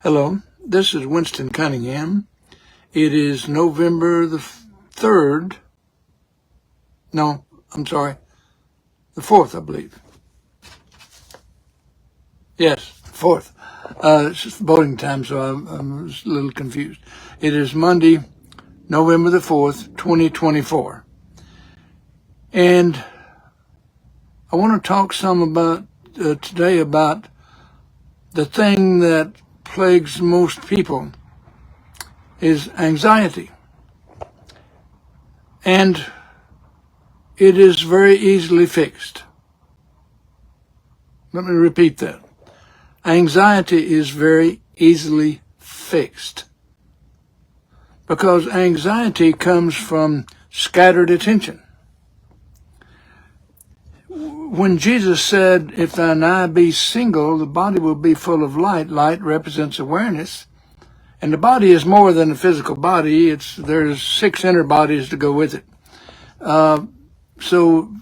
Hello, this is Winston Cunningham. It is November the 3rd. No, I'm sorry, the 4th, I believe. Yes, 4th. It's just voting time, so I'm just a little confused. It is Monday, November the 4th, 2024. And I want to talk some about today about the thing that plagues most people is anxiety. And it is very easily fixed. Let me repeat that. Anxiety is very easily fixed because anxiety comes from scattered attention. When Jesus said, if thine eye be single, the body will be full of light. Light represents awareness. And the body is more than a physical body. There's 6 inner bodies to go with it. So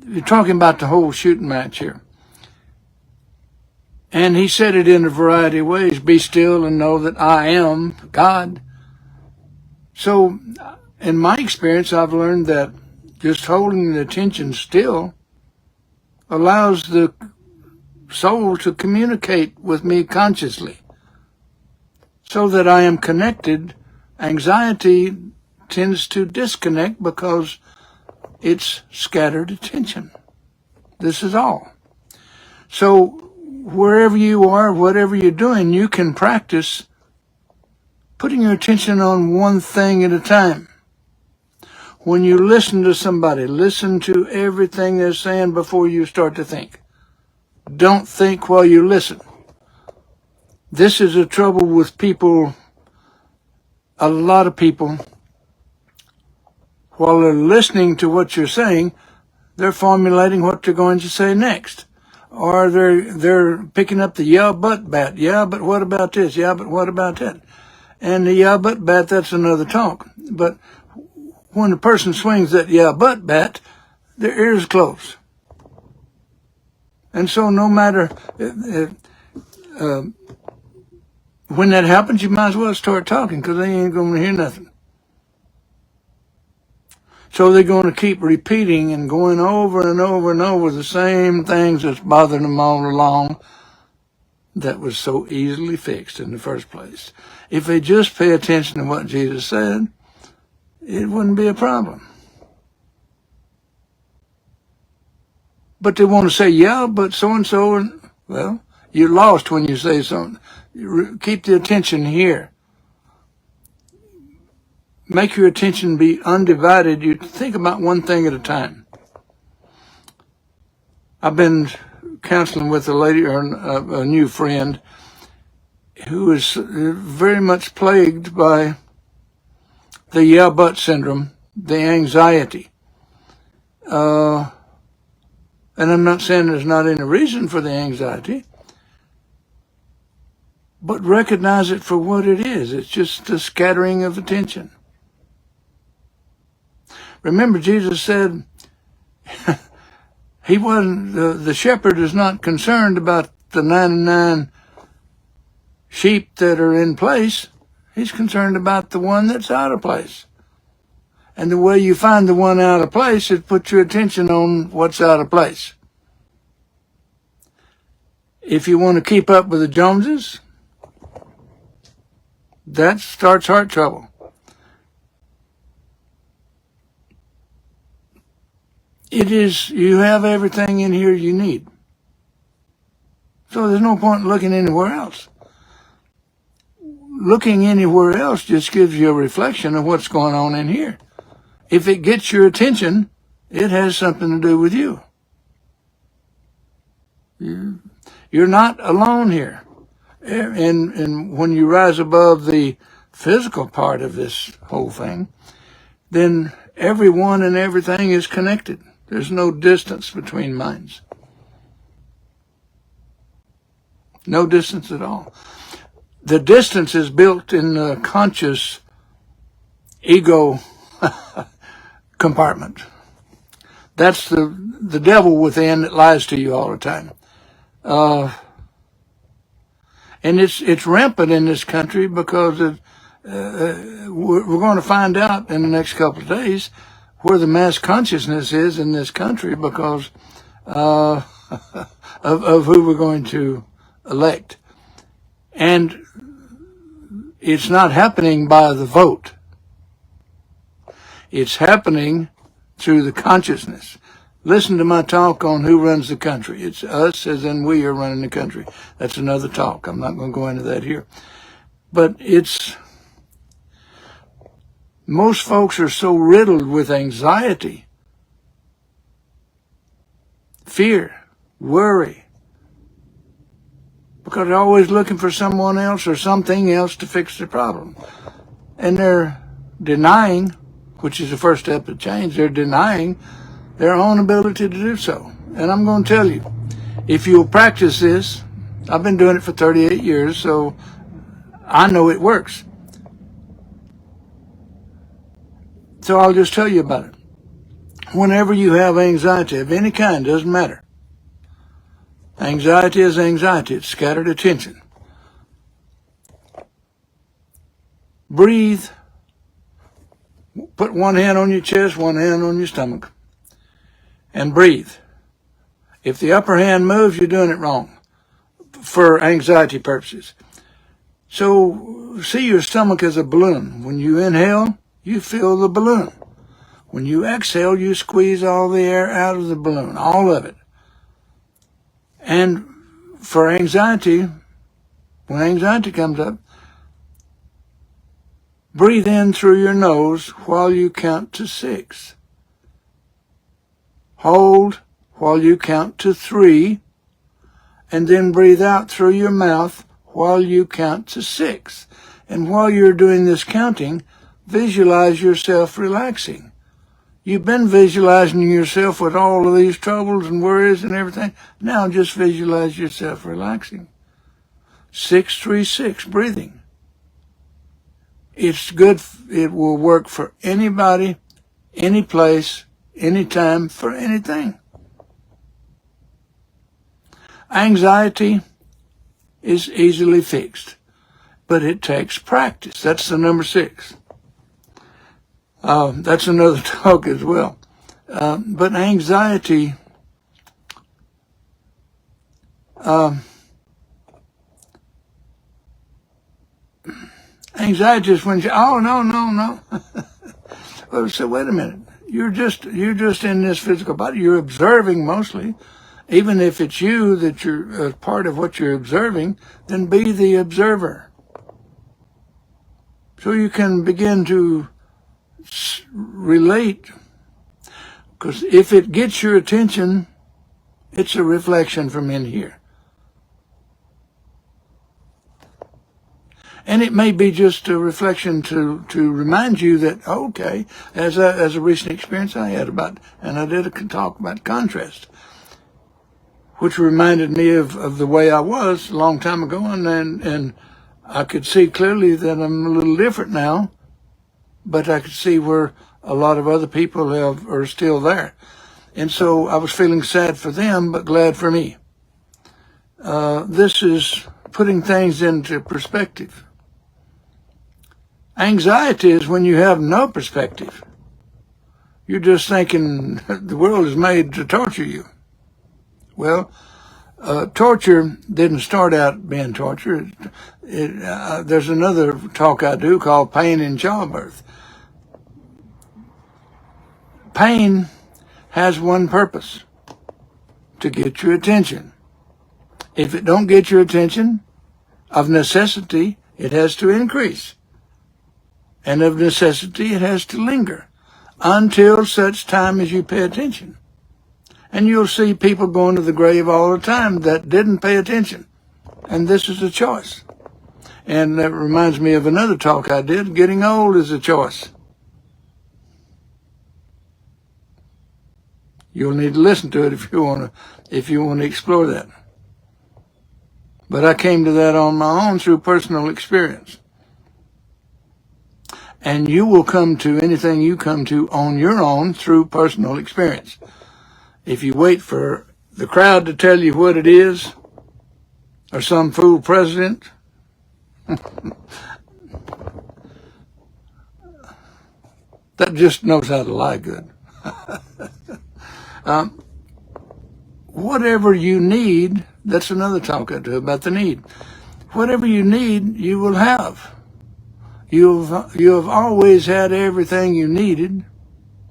you're talking about the whole shooting match here. And he said it in a variety of ways. Be still and know that I am God. So in my experience, I've learned that just holding the attention still allows the soul to communicate with me consciously so that I am connected. Anxiety tends to disconnect because it's scattered attention. This is all. So wherever you are, whatever you're doing, you can practice putting your attention on one thing at a time. When you listen to somebody, listen to everything they're saying before you start to think. Don't think while you listen. This is the trouble with people, a lot of people. While they're listening to what you're saying, they're formulating what they're going to say next. Or they're picking up the yeah, but bat. Yeah, but what about this? Yeah, but what about that? And the yeah, but bat, that's another talk. But when the person swings that yeah, but bat, their ears close. And so no matter, when that happens, you might as well start talking because they ain't going to hear nothing. So they're going to keep repeating and going over and over and over the same things that's bothering them all along that was so easily fixed in the first place. If they just pay attention to what Jesus said, it wouldn't be a problem. But they want to say, yeah, but so-and-so, and well, you're lost when you say something. Keep the attention here. Make your attention be undivided. You think about one thing at a time. I've been counseling with a lady or a new friend who is very much plagued by the yeah, but syndrome, the anxiety. And I'm not saying there's not any reason for the anxiety, but recognize it for what it is. It's just a scattering of attention. Remember, Jesus said he wasn't, the shepherd is not concerned about the 99 sheep that are in place. He's concerned about the one that's out of place. And the way you find the one out of place is put your attention on what's out of place. If you want to keep up with the Joneses, that starts heart trouble. You have everything in here you need. So there's no point in looking anywhere else. Looking anywhere else just gives you a reflection of what's going on in here. If it gets your attention, it has something to do with you. You're not alone here. And when you rise above the physical part of this whole thing, then everyone and everything is connected. There's no distance between minds. No distance at all. The distance is built in the conscious ego compartment. That's the devil within that lies to you all the time. And it's rampant in this country because we're going to find out in the next couple of days where the mass consciousness is in this country because of who we're going to elect. And it's not happening by the vote. It's happening through the consciousness. Listen to my talk on who runs the country. It's us, as in we are running the country. That's another talk. I'm not going to go into that here. But most folks are so riddled with anxiety, fear, worry, because they're always looking for someone else or something else to fix the problem. And they're denying, which is the first step of change, they're denying their own ability to do so. And I'm going to tell you, if you'll practice this, I've been doing it for 38 years, so I know it works. So I'll just tell you about it. Whenever you have anxiety of any kind, doesn't matter. Anxiety is anxiety. It's scattered attention. Breathe. Put one hand on your chest, one hand on your stomach. And breathe. If the upper hand moves, you're doing it wrong for anxiety purposes. So see your stomach as a balloon. When you inhale, you fill the balloon. When you exhale, you squeeze all the air out of the balloon, all of it. And for anxiety, when anxiety comes up, breathe in through your nose while you count to 6. Hold while you count to 3, and then breathe out through your mouth while you count to 6. And while you're doing this counting, visualize yourself relaxing. You've been visualizing yourself with all of these troubles and worries and everything. Now just visualize yourself relaxing. 6-3-6, breathing. It's good. It will work for anybody, any place, anytime, for anything. Anxiety is easily fixed, but it takes practice. That's the number 6. That's another talk as well. But anxiety, anxiety is when you, oh, no. Well, so wait a minute. You're just in this physical body. You're observing mostly. Even if it's you that you're part of what you're observing, then be the observer. So you can begin to relate. Because if it gets your attention, it's a reflection from in here. And it may be just a reflection to remind you that, okay, as a recent experience I had about, and I did a talk about contrast, which reminded me of the way I was a long time ago, and I could see clearly that I'm a little different now, but I could see where a lot of other people are still there. And so I was feeling sad for them, but glad for me. This is putting things into perspective. Anxiety is when you have no perspective. You're just thinking the world is made to torture you. Well, torture didn't start out being torture. There's another talk I do called Pain in Childbirth. Pain has one purpose: to get your attention. If it don't get your attention, of necessity, it has to increase. And of necessity, it has to linger until such time as you pay attention. And you'll see people going to the grave all the time that didn't pay attention. And this is a choice. And that reminds me of another talk I did. Getting old is a choice. You'll need to listen to it if you want to explore that. But I came to that on my own through personal experience. And you will come to anything you come to on your own through personal experience. If you wait for the crowd to tell you what it is, or some fool president, That just knows how to lie good. Whatever you need, that's another talk I do about the need. Whatever you need, you will have. You have always had everything you needed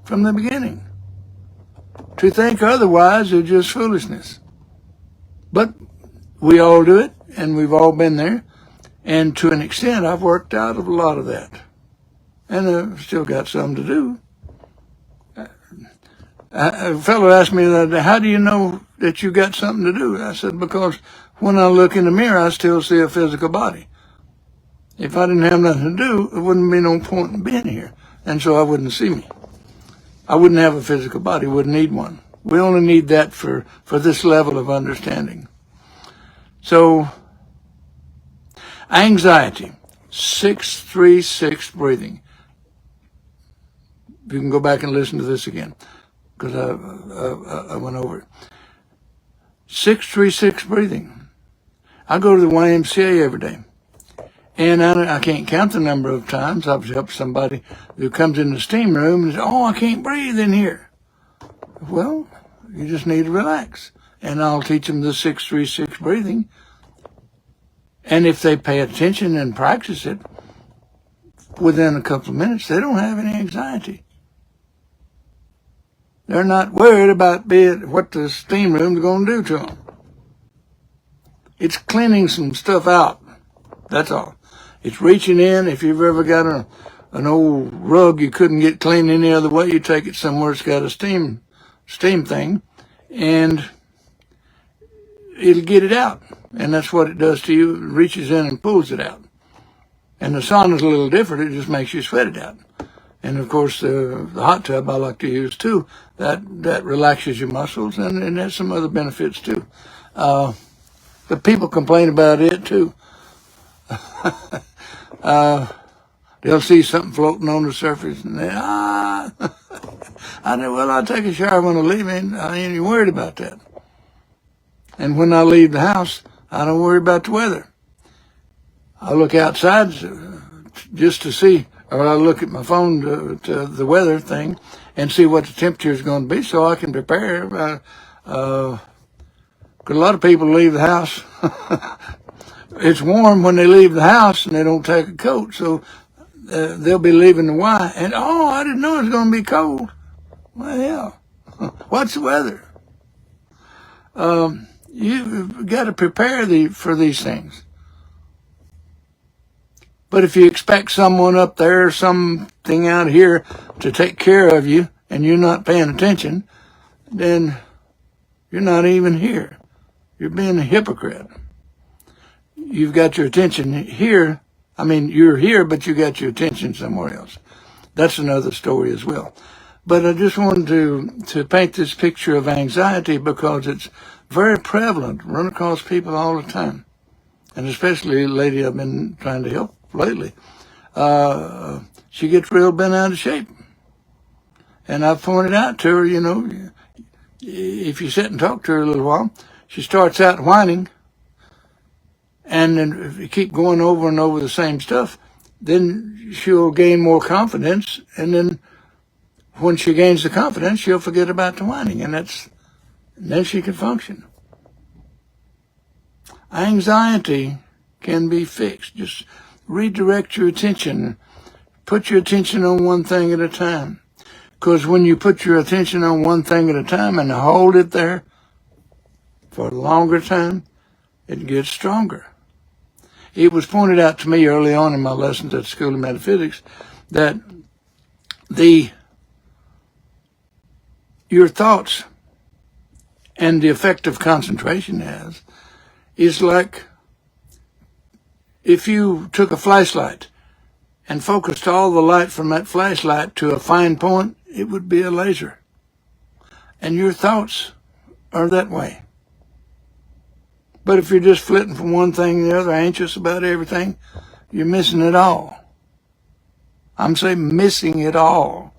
from the beginning. To think otherwise is just foolishness. But we all do it, and we've all been there. And to an extent, I've worked out a lot of that. And I've still got some to do. A fellow asked me the other day, how do you know that you got something to do? I said, because when I look in the mirror, I still see a physical body. If I didn't have nothing to do, it wouldn't be no point in being here. And so I wouldn't see me. I wouldn't have a physical body, wouldn't need one. We only need that for this level of understanding. So, anxiety, 636 breathing. You can go back and listen to this again, because I went over it. 636 breathing. I go to the YMCA every day. And I can't count the number of times I've helped somebody who comes in the steam room and says, oh, I can't breathe in here. Well, you just need to relax. And I'll teach them the 636 breathing. And if they pay attention and practice it, within a couple of minutes, they don't have any anxiety. They're not worried about what the steam room's going to do to them. It's cleaning some stuff out. That's all. It's reaching in. If you've ever got an old rug you couldn't get clean any other way, you take it somewhere it's got a steam thing, and it'll get it out. And that's what it does to you. It reaches in and pulls it out. And the sauna's a little different. It just makes you sweat it out. And of course, the hot tub I like to use too. That relaxes your muscles, and has some other benefits too. But people complain about it too. They'll see something floating on the surface, and I know, well, I take a shower when I leave, and I ain't even worried about that. And when I leave the house, I don't worry about the weather. I look outside just to see, or I look at my phone to the weather thing and see what the temperature is going to be, so I can prepare. Because a lot of people leave the house. It's warm when they leave the house and they don't take a coat, so they'll be leaving the Y. And, oh, I didn't know it was going to be cold. Well, yeah. What's the weather? You've got to prepare for these things. But if you expect someone up there, something out here to take care of you, and you're not paying attention, then you're not even here. You're being a hypocrite. You've got your attention here. I mean, you're here, but you got your attention somewhere else. That's another story as well. But I just wanted to paint this picture of anxiety because it's very prevalent, run across people all the time. And especially a lady I've been trying to help lately. She gets real bent out of shape. And I've pointed out to her, if you sit and talk to her a little while, she starts out whining. And then if you keep going over and over the same stuff, then she'll gain more confidence. And then when she gains the confidence, she'll forget about the whining. And then she can function. Anxiety can be fixed. Just redirect your attention. Put your attention on one thing at a time. Because when you put your attention on one thing at a time and hold it there for a longer time, it gets stronger. It was pointed out to me early on in my lessons at the School of Metaphysics that your thoughts and the effect of concentration has is like if you took a flashlight and focused all the light from that flashlight to a fine point, it would be a laser. And your thoughts are that way. But if you're just flitting from one thing to the other, anxious about everything, you're missing it all. I'm saying missing it all.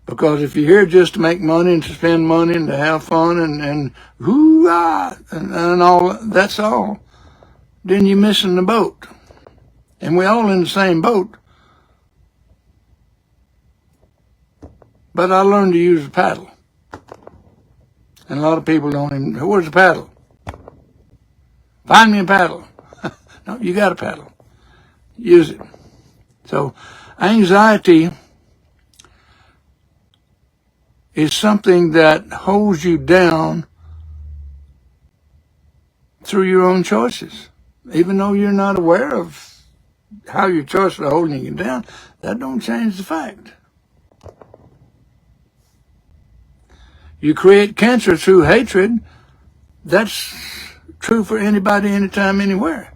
Because if you're here just to make money and to spend money and to have fun and hoo-ah and all, that's all, then you're missing the boat. And we all in the same boat. But I learned to use a paddle. And a lot of people don't even, where's the paddle? Find me a paddle. No, you got a paddle. Use it. So anxiety is something that holds you down through your own choices. Even though you're not aware of how your choices are holding you down, that don't change the fact. You create cancer through hatred. That's true for anybody, anytime, anywhere.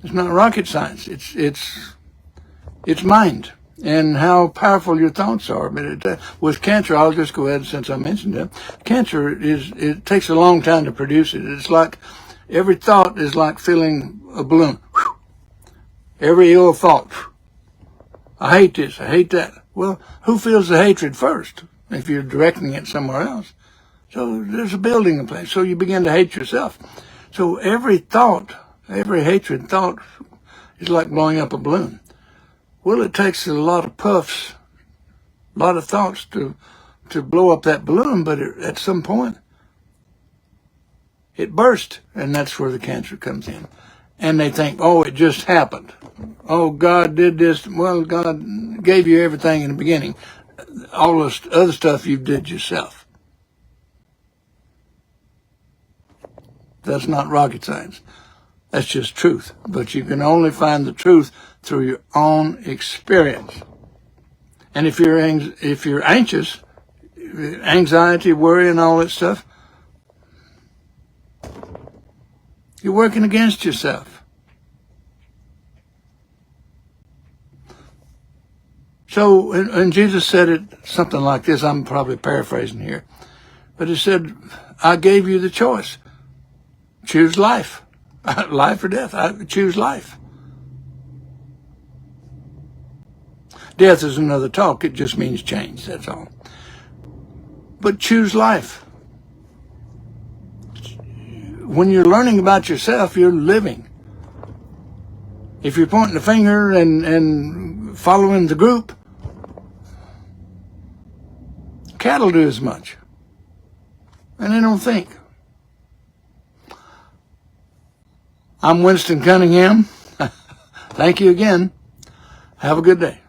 It's not rocket science. It's mind and how powerful your thoughts are. But with cancer, I'll just go ahead since I mentioned it. Cancer it takes a long time to produce it. It's like every thought is like filling a balloon. Every ill thought. I hate this. I hate that. Well, who feels the hatred first? If you're directing it somewhere else. So there's a building in place. So you begin to hate yourself. So every thought, every hatred thought is like blowing up a balloon. Well, it takes a lot of puffs, a lot of thoughts to blow up that balloon, but at some point it bursts, and that's where the cancer comes in. And they think, oh, it just happened. Oh, God did this. Well, God gave you everything in the beginning. All this other stuff you did yourself. That's not rocket science. That's just truth. But you can only find the truth through your own experience. And if you're anxious, anxiety, worry, and all that stuff, you're working against yourself. So, and Jesus said it something like this. I'm probably paraphrasing here. But he said, I gave you the choice. Choose life. Life or death. I choose life. Death is another talk. It just means change. That's all. But choose life. When you're learning about yourself, you're living. If you're pointing the finger and following the group, cattle do as much. And they don't think. I'm Winston Cunningham. Thank you again. Have a good day.